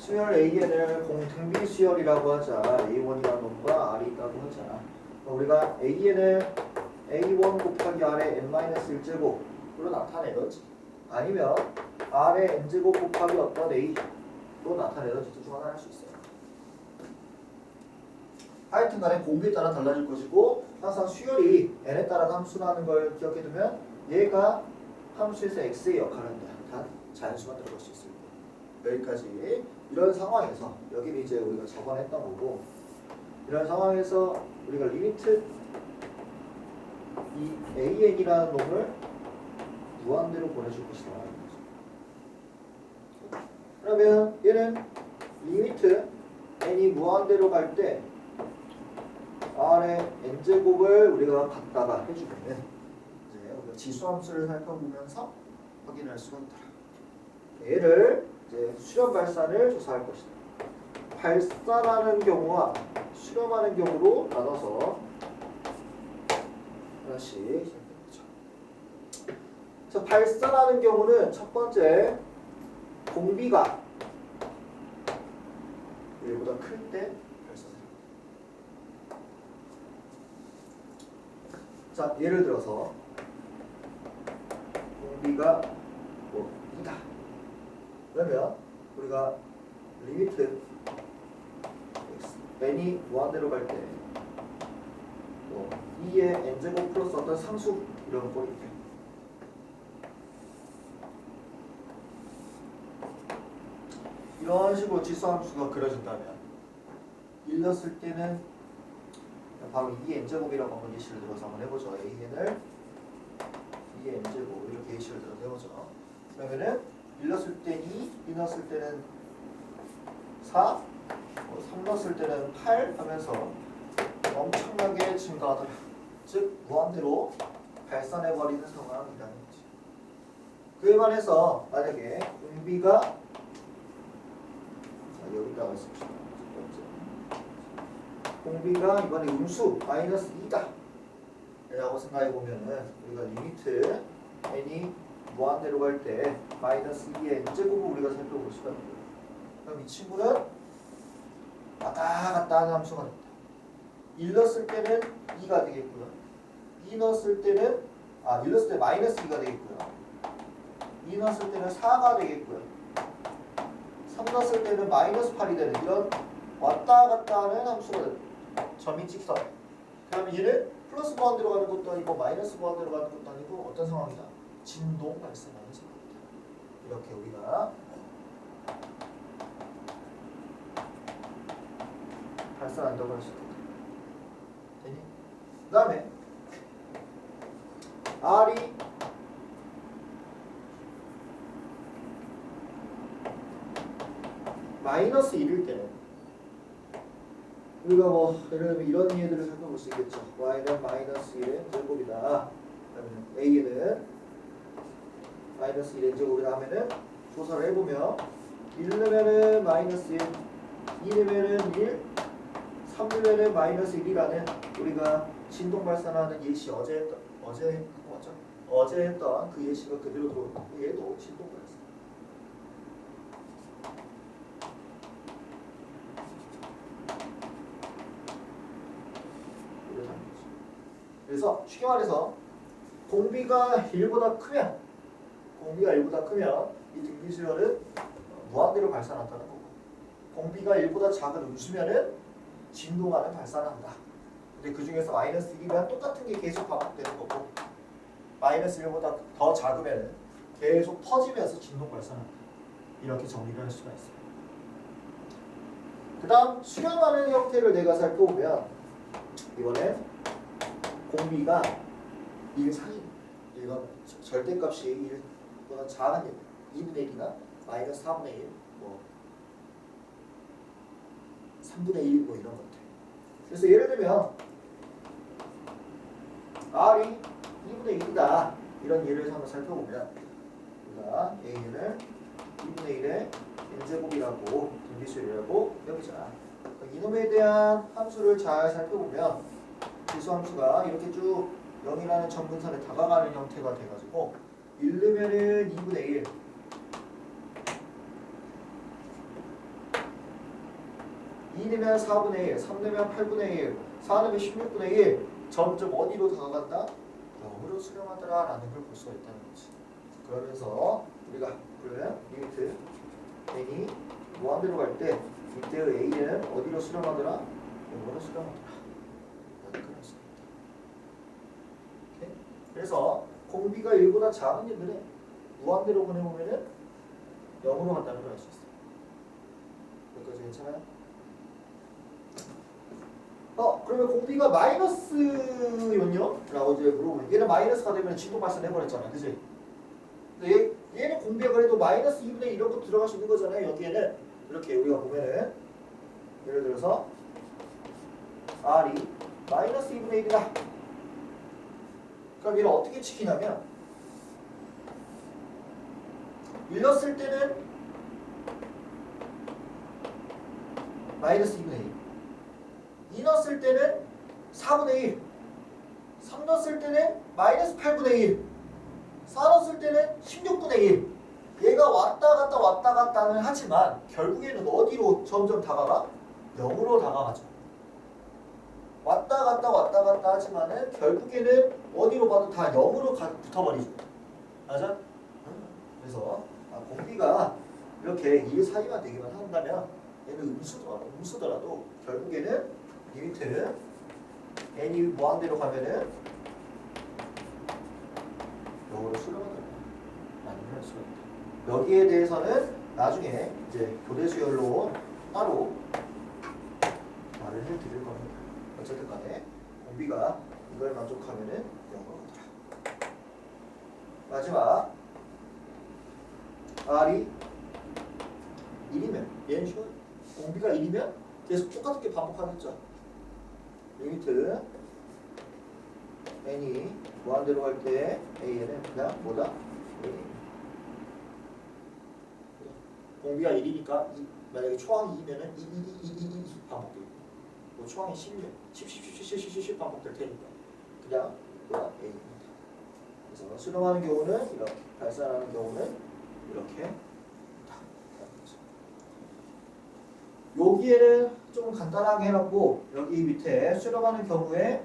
수열 AN을 공등비 수열이라고 하자. A1이라는 놈과 R이 있다고 하자. 우리가 AN을 A1 곱하기 R의 n-1제곱으로 나타내든지 아니면 R의 n제곱 곱하기 어떤 A로 나타내든지 둘 중 하나 할 수 있어요. 하여튼 간에 공비에 따라 달라질 것이고 항상 수열이 n에 따라 함수라는 걸 기억해두면 얘가 함수에서 x의 역할을 한다. 단 자연수만 들어갈 수 있을 거예요. 여기까지. 이런 상황에서 여기는 이제 우리가 저번에 했던 거고 이런 상황에서 우리가 리미트 이 AN이라는 놈을 무한대로 보내줄 것이다. 그러면 얘는 리미트 n이 무한대로 갈 때 R의 n제곱을 우리가 갖다가 해주면 이제 우리가 지수함수를 살펴보면서 확인할 수가 있다. 얘를 이제 수렴 발산을 조사할 것이다. 발산하는 경우와 수렴하는 경우로 나눠서 하나씩 시작해보죠. 자, 발산하는 경우는 첫 번째 공비가 1보다 클 때 발산을 합니다. 자, 예를 들어서 공비가 뭐 2다. 그러면 우리가 리미트 n이 무한대로 갈 때 2의 n제곱 플러스 어떤 상수 이런 꼴이 돼. 이런 식으로 지수함수가 그려진다면 1 넣었을 때는 바로 2의 n제곱이라고 한번 예시를 들어서 한번 해보죠. AN을 2의 n제곱 이렇게 예시를 들어서 해보죠. 그러면은 1 넣었을 때 2 넣었을 때는 4, 3 넣었을 때는 8 하면서 엄청나게 증가하더라. 즉 무한대로 발산해버리는 상황이라는 거지. 그에 반해서 만약에 공비가 여기다가 씁시다. 공비가 이번에 음수 마이너스 2다 라고 생각해보면은 우리가 리미트 n이 무한대로 갈 때 마이너스 2의 n제곱을 우리가 살펴볼 수가 있고요. 그럼 이 친구는 왔다 갔다 하는 함수가 됩니다. 1 넣었을 때는 2가 되겠고요. 2 넣었을 때는 1 넣었을 때 마이너스 2가 되겠고요. 2 넣었을 때는 4가 되겠고요. 3 넣었을 때는 마이너스 8이 되는 이런 왔다 갔다 하는 함수가 됩니다. 점이 직선. 그러면 얘는 플러스 무한대로 가는 것도 아니고 마이너스 무한대로 가는 것도 아니고 어떤 상황이다? 진동 발생하는 상황이다. 이렇게 우리가 발산한다고 할 수 있다. 되니? 그 다음에 R이 마이너스 1일 때는 우리가 뭐 예를 들면 이런 예들을 살펴볼 수 있겠죠. y는 마이너스 1의 제곱이다. 그러면 a는 마이너스 1의 제곱이다 하면은 조사를 해보면 1 넣으면은 마이너스 1, 2 넣으면은 1, 3 넣으면은 마이너스 1이라는 우리가 진동 발산하는 예시 어제 했던 그 예시가 그대로 들어오고 얘도 진동 발산. 그래서 쉽게 말해서 공비가 1보다 크면 이 등비수열은 무한대로 발산한다는 거고 공비가 1보다 작은 음수면은 진동하는 발산한다. 근데 그 중에서 마이너스 1이면 똑같은 게 계속 반복되는 거고 마이너스 1보다 더 작으면 계속 터지면서 진동 발산한다. 이렇게 정리를 할 수가 있어요. 그 다음 수렴하는 형태를 내가 살펴보면 이번엔 공비가 1 상위 이건 절대값이 1보다 작은 2분의 1이나 마이너스 4분의 1 뭐 3분의 1 뭐 이런 것들. 그래서 예를 들면 R이 2분의 1이다 이런 예를 한번 살펴보면 우리가 A를 2분의 1의 n제곱이라고 등비수열이라고 해보자. 이놈에 대한 함수를 잘 살펴보면 지수함수가 이렇게 쭉 0이라는 점분선에 다가가는 형태가 돼가지고 1 넣으면은 2분의 1 2 넣으면 4분의 1, 3 넣으면 8분의 1, 4 넣으면 16분의 1 점점 어디로 다가간다? 0으로 수렴하더라 라는 걸 볼 수가 있다는 거지. 그러면서 우리가 그러면 리미트 n이 무한대로 갈 때 이때의 a는 어디로 수렴하더라? 0으로 수렴하더라 라는 걸 알 수가 있다. 오케이? 그래서 공비가 1보다 작은 얘들은 무한대로 보내보면은 0으로 간다는 걸 알 수 있어. 여기까지 괜찮아요? 그러면 공비가 마이너스요요? 라고 이제 물어보면 얘는 마이너스가 되면 진동 발산해버렸잖아. 그치? 근데 얘는 공비가 그래도 마이너스 2분의 1 이런 거 들어갈 수 있는 거잖아요. 여기에는 이렇게 우리가 보면은 예를 들어서 R이 마이너스 2분의 1이다. 그럼 얘를 어떻게 지키냐면 1 넣었을 때는 마이너스 2분의 1 2 넣었을 때는 4분의 1 3 넣었을 때는 마이너스 8분의 1 4 넣었을 때는 16분의 1 얘가 왔다 갔다는 하지만 결국에는 어디로 점점 다가가? 0으로 다가가죠. 왔다 갔다 하지만은 결국에는 어디로 봐도 다 0으로 붙어버리죠. 맞아? 그래서 공비가 이렇게 이 사이만 되기만 한다면 얘는 음수더라도 결국에는 리미트 n이 무한대로 가면은 0으로 수렴하더라 라는 걸 알 수가 있다. 여기에 대해서는 나중에 이제 교대수열로 따로 말을 해드릴 겁니다. 어쨌든 간에 공비가 이걸 만족하면은 0으로 가더라. 마지막 R이 1이면 얘는 쉬워요. 공비가 1이면 계속 똑같게 반복하겠죠. 리미트 n이 무한대로 갈 때 a는 그냥 뭐다? a. 공비가 1이니까 만약에 초항이 2면은 2 반복되고 뭐 초항이 10면 10 반복될 테니까 그냥 뭐다? a입니다. 그래서 수렴하는 경우는 이렇게, 발산하는 경우는 이렇게. 여기에는 좀 간단하게 해놓고 여기 밑에 수렴하는 경우에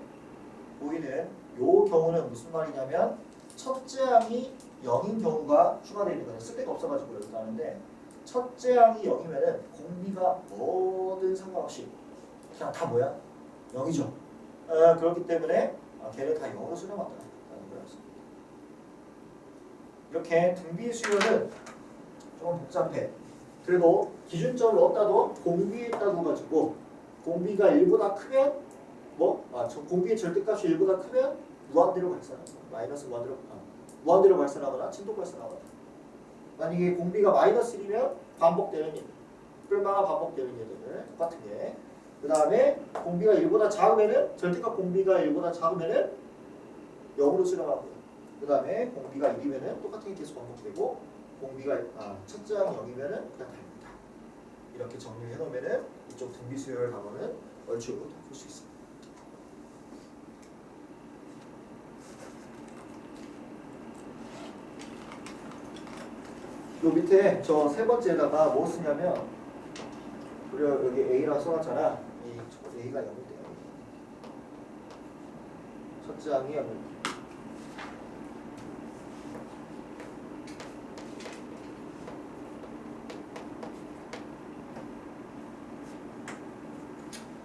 보이는 요 경우는 무슨 말이냐면 첫째 항이 0인 경우가 추가되어 있는 거예요. 쓸 데가 없어가지고 이렇게 하는데 첫째 항이 0이면은 공비가 뭐든 상관없이 그냥 다 뭐야? 0이죠. 그렇기 때문에 걔를 다 0으로 수렴한다는 걸 알았습니다. 이렇게 등비 수열은 좀 복잡해. 그래도 기준점을 얻다도 공비에 따로 가지고 공비가 1보다 크면 공비의 절대값이 1보다 크면 무한대로 발산하거나 마이너스 무한대로 발산하거나 진동 발산하거나 만약에 공비가 마이너스 1이면 반복되는 일 끌마가 반복되는 예들 똑같은 게 그 다음에 공비가 1보다 작으면은 절대값 공비가 1보다 작으면은 0으로 수렴하고요. 그 다음에 공비가 1이면은 똑같은 게 계속 반복되고 공비가 첫째 항이 0이면은 그냥 답니다. 이렇게 정리를 해놓으면은 이쪽 등비 수열 단어는 얼추 풀 수 있습니다. 요 밑에 저 세 번째에다가 뭐 쓰냐면 우리가 여기 A라고 써놨잖아. A가 0이 돼요. 첫째 항이 0이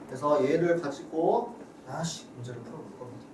그래서 얘를 가지고 문제를 풀어볼 겁니다.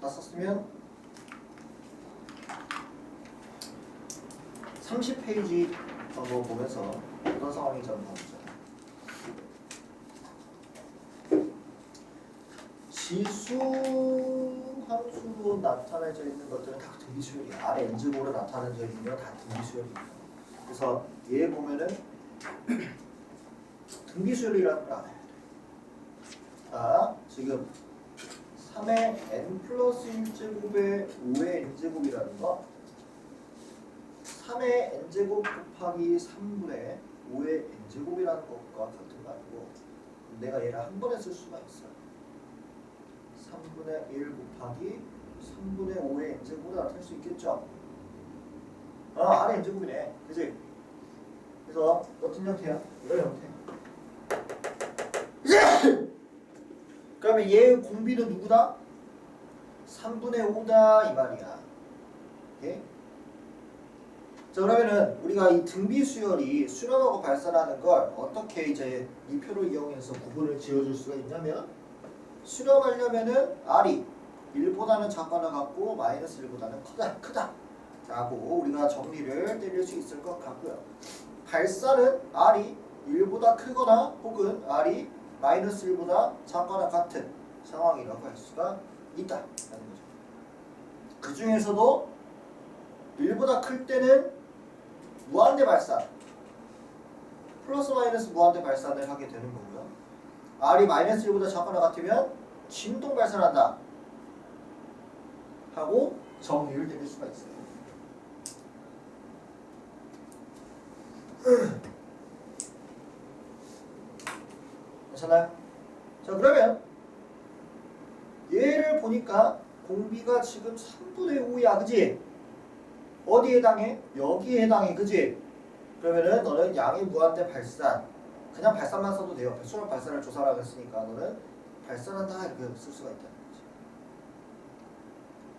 다 썼으면 30페이지 정도 보면서 어떤 상황인지 한번 봐보자. 지수 함수로 나타내져 있는 것들은 다 등비수열이야. 아래 n제곱으로 나타내져 있는 건 다 등비수열이야. 그래서 얘 보면은 등비수열이라는 걸 알아야 돼. 자, 지금 3의 n 플러스 1제곱의 5의 n제곱이라는 거 3의 n제곱 곱하기 3분의 5의 n제곱이라는 것과 같은 거 아니고 내가 얘를 한 번에 쓸 수가 있어. 3분의 1 곱하기 3분의 5의 n제곱으로 나타낼 수 있겠죠? 아래 n제곱이네. 그치? 그래서 어떤 형태야? 이런 형태. 그러면 얘의 공비는 누구다? 3분의 5다 이 말이야. 오케이? 자, 그러면은 우리가 이 등비수열이 수렴하고 발산하는 걸 어떻게 이제 이 표를 이용해서 구분을 지어줄 수가 있냐면 수렴하려면은 R이 1보다는 작거나 같고 마이너스 1보다는 크다 라고 우리가 정리를 때릴 수 있을 것 같고요. 발산은 R이 1보다 크거나 혹은 R이 마이너스 1보다 작거나 같은 상황이라고 할 수가 있다라는 거죠. 그 중에서도 1보다 클 때는 무한대 발산, 플러스 마이너스 무한대 발산을 하게 되는 거고요. R이 마이너스 1보다 작거나 같으면 진동 발산한다 하고 정리를 내릴 수가 있어요. 괜찮아요? 자, 그러면 얘를 보니까 공비가 지금 3분의 5야, 그지? 어디에 해당해? 여기에 해당해, 그지? 그러면은 너는 양의 무한대 발산, 그냥 발산만 써도 돼요. 수렴 발산을 조사라고 했으니까 너는 발산한다 이렇게 쓸 수가 있다는 거지.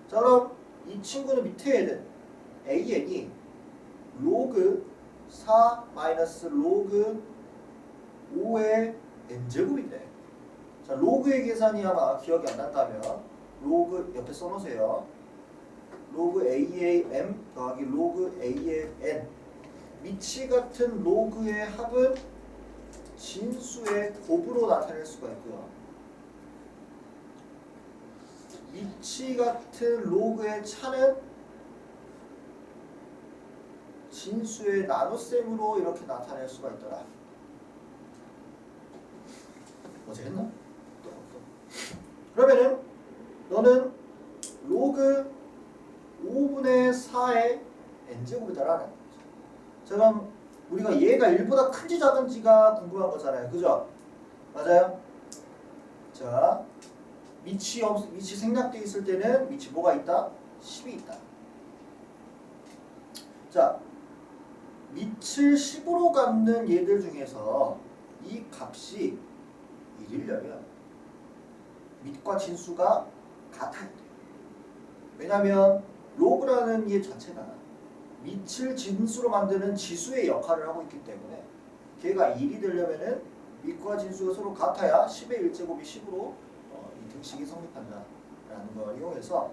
자, 그럼 이 친구는 밑에 있는 AN이 로그 4 마이너스 로그 5의 n제곱인데, 자, 로그의 계산이 아마 기억이 안 난다면 로그 옆에 써놓으세요. 로그 a의 m 더하기 로그 a의 n, 미치 같은 로그의 합은 진수의 곱으로 나타낼 수가 있고요. 미치 같은 로그의 차는 진수의 나눗셈으로 이렇게 나타낼 수가 있더라. 어제 했나? 그러면은 너는 로그 5분의 4의 n제곱이다라는 거죠. 자, 그럼 우리가 얘가 1보다 큰지 작은지가 궁금한 거잖아요. 그죠? 맞아요? 자, 미치 생략되어 있을 때는 미치 뭐가 있다? 10이 있다. 자, 밑을 10으로 갖는 얘들 중에서 이 값이 1이려면 밑과 진수가 같아야 돼요. 왜냐하면 로그라는 얘 자체가 밑을 진수로 만드는 지수의 역할을 하고 있기 때문에 걔가 1이 되려면은 밑과 진수가 서로 같아야 10의 1제곱이 10으로 이 등식이 성립한다라는 걸 이용해서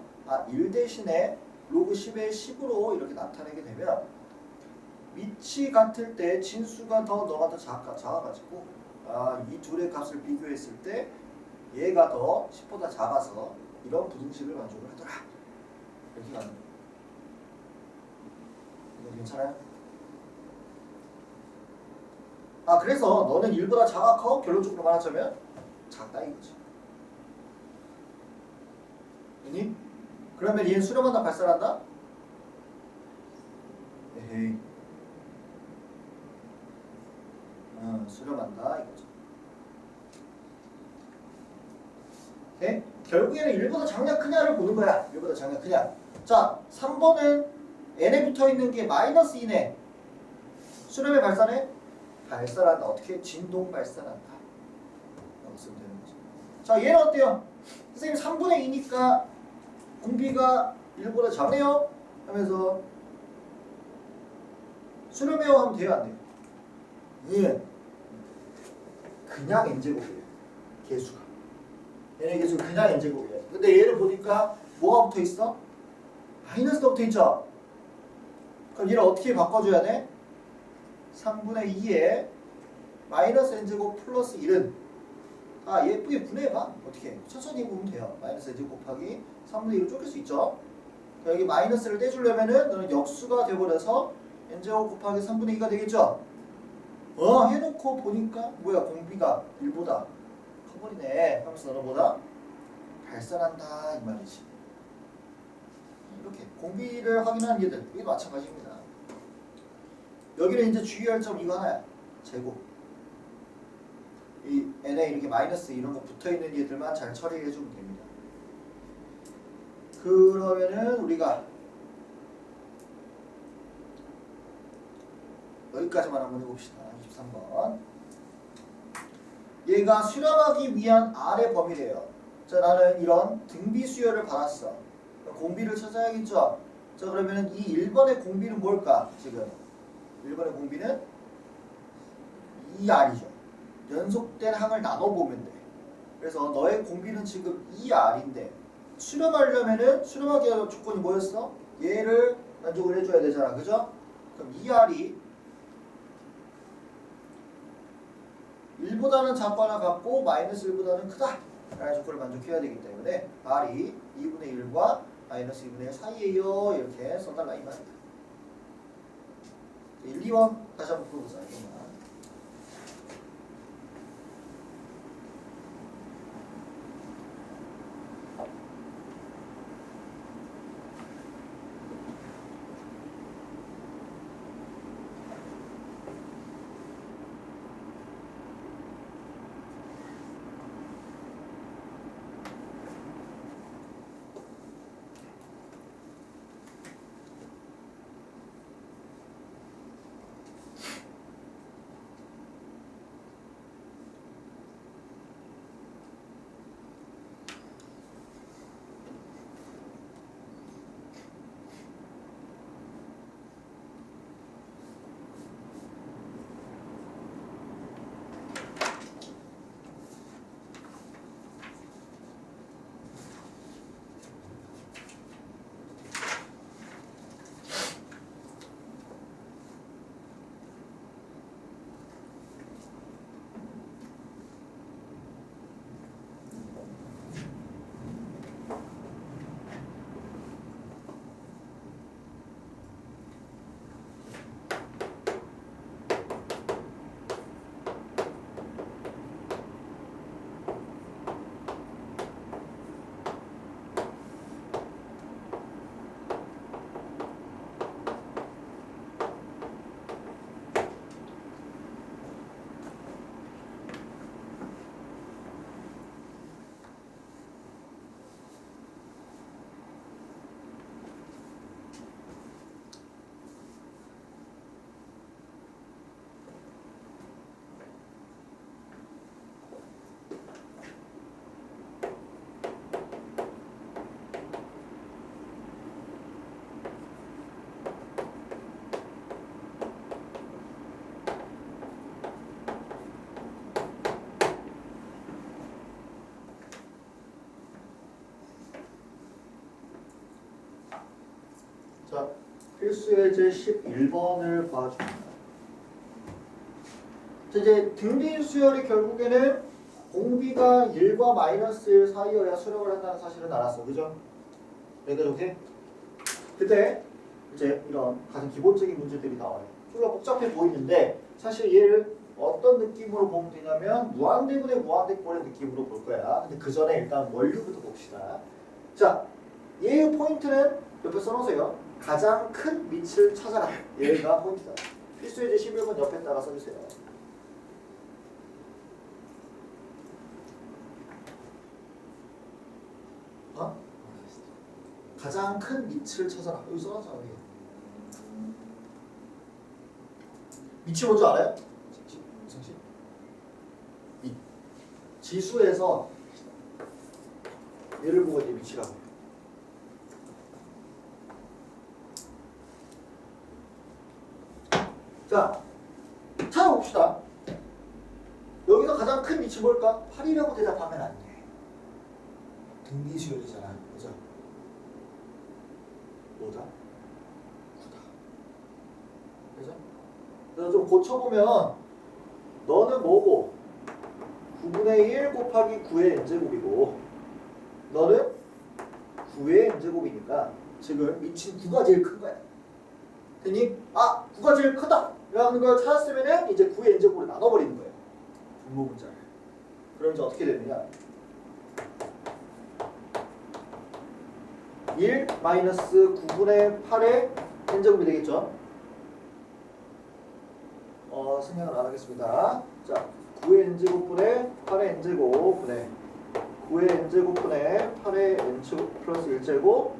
1 대신에 로그 10의 10으로 이렇게 나타내게 되면 밑이 같을 때 진수가 너가 더 작아가지고 이 둘의 값을 비교했을 때 얘가 더 10보다 작아서 이런 부등식을 만족을 하더라. 이렇게 가는 거예요. 이거 괜찮아요? 그래서 너는 1보다 작아 커? 결론적으로 말하자면 작다 이거지. 아니? 그러면 얘는 수렴한다 발산한다? 에헤이. 수렴한다 이거죠. 오케이? 결국에는 1보다 작냐 크냐를 보는 거야. 1보다 작냐 크냐. 자, 3번은 n에 붙어있는 게 마이너스 2네. 수렴에 발산해? 발산한다. 어떻게? 진동 발산한다. 라고 쓰면 되는 거죠. 자, 얘는 어때요? 선생님 3분의 2니까 공비가 1보다 작네요? 하면서 수렴해요 하면 돼요 안 돼요? 예. 그냥 n제곱이에요. 개수가. 얘네 개수 그냥 n제곱이에요. 근데 얘를 보니까 뭐가 붙어 있어? 마이너스가 붙어 있죠? 그럼 얘를 어떻게 바꿔줘야 돼? 3분의 2에 마이너스 n제곱 플러스 1은 예쁘게 분해해봐. 어떻게? 천천히 보면 돼요. 마이너스 n제곱 곱하기 3분의 1을 쪼갤 수 있죠? 여기 마이너스를 떼주려면은 너는 역수가 돼버려서 n제곱 곱하기 3분의 2가 되겠죠? 해놓고 보니까 뭐야, 공비가 1보다 커버리네 하면서 너는 뭐다? 발산한다 이 말이지. 이렇게 공비를 확인하는 얘들, 이게 마찬가지입니다. 여기는 이제 주의할 점 이거 하나야. 제곱. 이 n에 이렇게 마이너스 이런 거 붙어있는 얘들만 잘 처리해주면 됩니다. 그러면은 우리가 여기까지만 한번 해봅시다. 23번. 얘가 수렴하기 위한 R의 범위래요. 자, 나는 이런 등비 수열을 받았어. 공비를 찾아야겠죠. 자, 그러면은 이 1번의 공비는 뭘까? 지금 1번의 공비는 2R이죠. 연속된 항을 나눠보면 돼. 그래서 너의 공비는 지금 2R인데 수렴하려면은 수렴하기 위한 조건이 뭐였어? 얘를 만족을 해줘야 되잖아. 그죠? 그럼 2R이 1보다는 작거나 같고 마이너스 1보다는 크다 라는 조건을 만족해야 되기 때문에 R이 2분의 1과 마이너스 2분의 1 사이에요. 이렇게 써달라 이 말이다. 1, 2번 다시 한번 풀어보자. 이거만. 자, 필수예제 11번을 봐줍니다. 자, 이제 등비 수열이 결국에는 공비가 1과 마이너스 1 사이여야 수렴을 한다는 사실은 알았어. 그죠? 여기까지 오케이? 그때 이제 이런 가장 기본적인 문제들이 나와요. 졸라 복잡해 보이는데 사실 얘를 어떤 느낌으로 보면 되냐면 무한대분의 무한대꼴의 느낌으로 볼 거야. 근데 그 전에 일단 원류부터 봅시다. 자, 얘의 포인트는 옆에 써놓으세요. 가장 큰 밑을 찾아라. 얘가 포인트다. 필수예제 11번 옆에다가 써주세요. 가장 큰 밑을 찾아라. 여기 써놨잖아. 밑이 뭔지 알아요? 상식? 밑. 지수에서 얘를 보고 이제 밑이라고. 자, 찾아봅시다. 여기서 가장 큰 밑이 뭘까? 8이라고 대답하면 안 돼. 등비수열이잖아. 그죠? 뭐다? 9다. 그죠? 그래서 좀 고쳐보면 너는 뭐고? 9분의 1 곱하기 9의 n제곱이고 너는 9의 n제곱이니까 지금 미친 9가 제일 큰 거야. 됐니? 아! 9가 제일 크다! 라는 걸 찾았으면 이제 9의 n제곱으로 나눠버리는 거예요. 분모 분자를. 그럼 이제 어떻게 되느냐? 1 마이너스 9분의 8의 n제곱이 되겠죠? 생각을 안 하겠습니다. 자, 9의 n제곱분의 8의 n제곱 분의 9의 n제곱분의 8의 n제곱 플러스 1제곱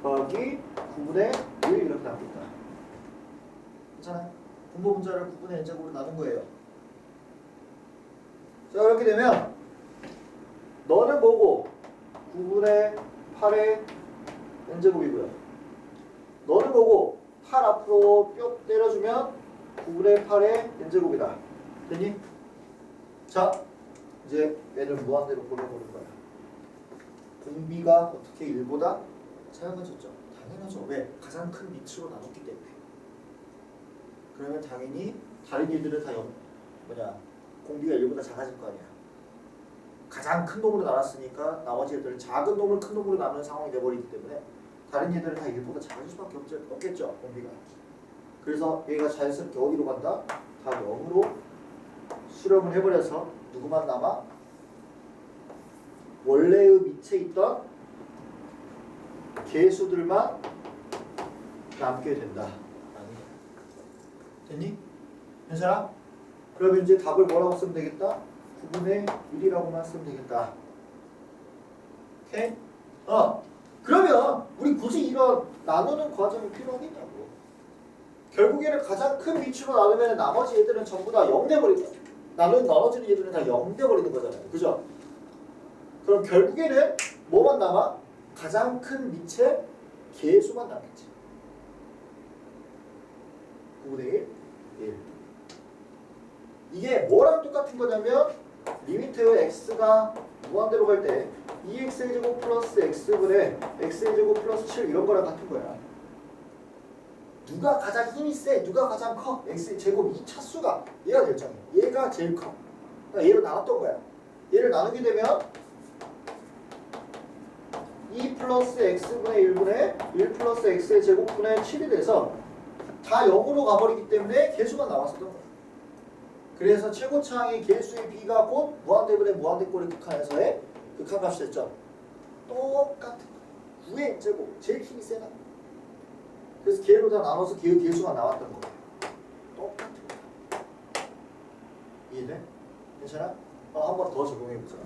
더하기 9분의 1 이렇게 나옵니다. 괜찮아요? 분모 분자를 9분의 n제곱으로 나눈 거예요. 자, 이렇게 되면 너는 뭐고? 9분의 8의 n제곱이고요. 너는 뭐고? 8 앞으로 뼈 때려주면 9분의 8의 n제곱이다. 됐니? 자, 이제 얘를 무한대로 보내보는 거야. 공비가 어떻게 1보다 작아졌죠? 당연하죠. 왜? 가장 큰 밑으로 나눴기 때문에. 그러면 당연히 다른 일들은 다 공비가 1보다 작아질 거 아니야. 가장 큰 놈으로 나눴으니까 나머지 애들은 작은 놈을 큰 놈으로 나누는 상황이 돼버리기 때문에 다른 얘들은 다 1보다 작아질 수밖에 없겠죠. 공비가. 그래서 얘가 자연스럽게 어디로 간다? 다 0으로 수렴을 해버려서 누구만 남아? 원래의 밑에 있던 개수들만 남게 된다. 됐니? 괜찮아? 그러면 이제 답을 뭐라고 쓰면 되겠다? 9분의 1이라고만 쓰면 되겠다. 오케이? 그러면 우리 굳이 이런 나누는 과정이 필요하겠냐고. 결국에는 가장 큰 위치로 나누면 나머지 얘들은 전부 다 0 돼버리는 거야. 나눠지는 얘들은 다 0 돼버리는 거잖아요. 그죠? 그럼 결국에는 뭐만 남아? 가장 큰 밑에 개수만 남겠지. 9분의 1, 1. 이게 뭐랑 똑같은 거냐면 리미트 x가 무한대로 갈 때 2x제곱 플러스 x분의 x제곱 플러스 7 이런 거랑 같은 거야. 누가 가장 힘이 세? 누가 가장 커? x제곱 이 차수가 얘가 결정해. 얘가 제일 커. 그러니까 얘로 나눴던 거야. 얘를 나누게 되면 2 플러스 x분의 1분의 1 플러스 x의 제곱분의 7이 돼서 다 0으로 가버리기 때문에 개수가 나왔었던 거야. 그래서 최고차항의 개수의 b가 곧 무한대분의 무한대꼴의 극한에서의 극한값이 됐죠. 똑같은 거야. 9의 제곱 제일 힘이 세다. 그래서 개로 다 나눠서 개수가 나왔던 거예요. 똑같은 거야. 이해돼? 괜찮아? 한 번 더 적용해보자.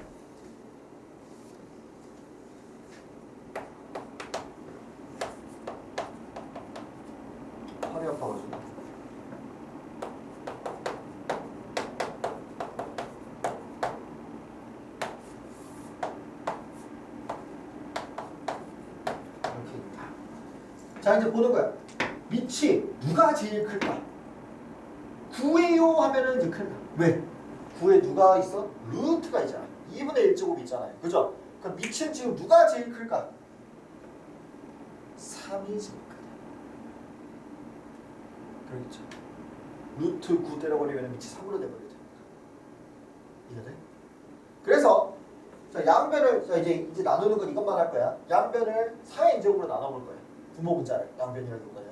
팔이 아파가지고. 자, 이제 보는 거야. 밑이 누가 제일 클까? 9예요 하면은 이제 클까? 왜? 9에 누가 있어? 루트가 있잖아. 2분의 1제곱 있잖아요. 그죠? 그럼 밑은 지금 누가 제일 클까? 3이 제일 크다. 그렇겠죠. 루트 9 때려버리면 밑이 3으로 돼버리죠. 이해돼? 그래서 자, 양변을 자, 이제 나누는 건 이것만 할 거야. 양변을 4의 n제곱으로 나눠볼 거야. 분모 분자를 양변이라는 거는.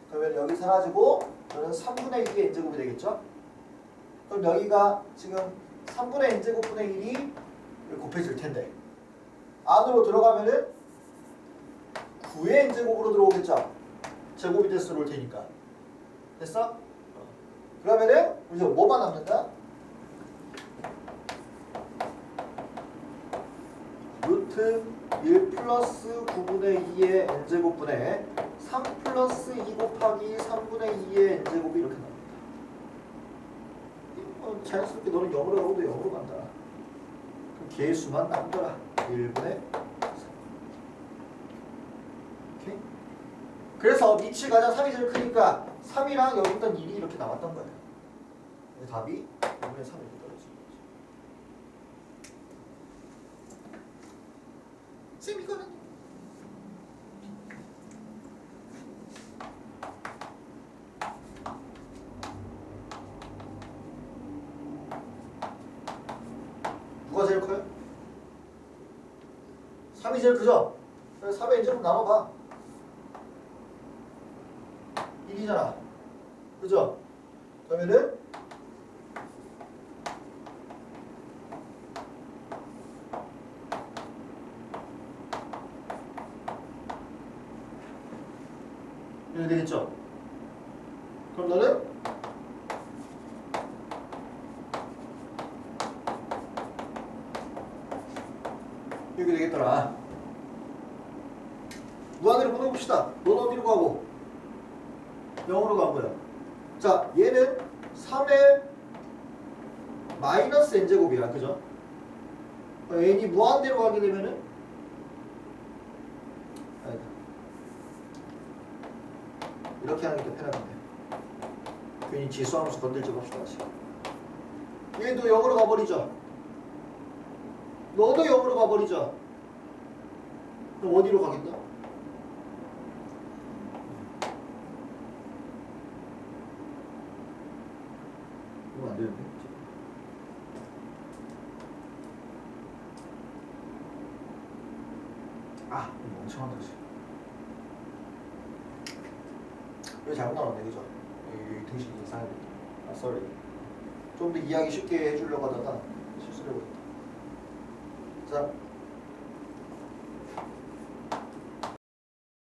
그러면 여기 사라지고 저는 3분의 2의 n제곱이 되겠죠? 그럼 여기가 지금 3분의 n제곱분의 1이 곱해질 텐데 안으로 들어가면은 9의 n제곱으로 들어오겠죠? 제곱이 돼서 들어올 테니까. 됐어? 그러면은 이제 뭐만 남는다? 루트 1 플러스 9분의 2의 n제곱분의 3 플러스 2 곱하기 3분의 2의 n제곱이 이렇게 나옵니다. 자연스럽게 너는 0으로 가고도 0으로 간다. 그럼 개수만 남더라. 1분의 3. 오케이? 그래서 밑이 가장 3이 제일 크니까 3이랑 여기 있던 1이 이렇게 나왔던 거야. 답이 1분의 3 이렇게 떨어지는 거지. 쌤 이거는 뭐가 제일 커요? 3이 제일 크죠? 그래서 3의 n제곱 나눠봐. 1이잖아. 그죠? 그러면은 이렇게 되겠죠? 그럼 너는 이렇게 되겠더라. 무한대로 보내봅시다. 너는 어디로 가고? 0으로 간 거야. 자, 얘는 3의 마이너스 n제곱이야. 그죠? n이 무한대로 가게 되면은 아니다. 이렇게 하는 게 더 편한데. 괜히 지수함수 건들지 맙시다. 지금. 얘도 0으로 가버리죠. 너도 0으로 가버리죠. 그럼 어디로 가겠다? 이거 안 되는데. 아, 이거 멍청한 거지. 이거 잘못 나왔네, 그죠? 여기 등식이 이상하게. 아, sorry. 좀 더 이해하기 쉽게 해주려고 하다가 실수를 해버렸다. 자,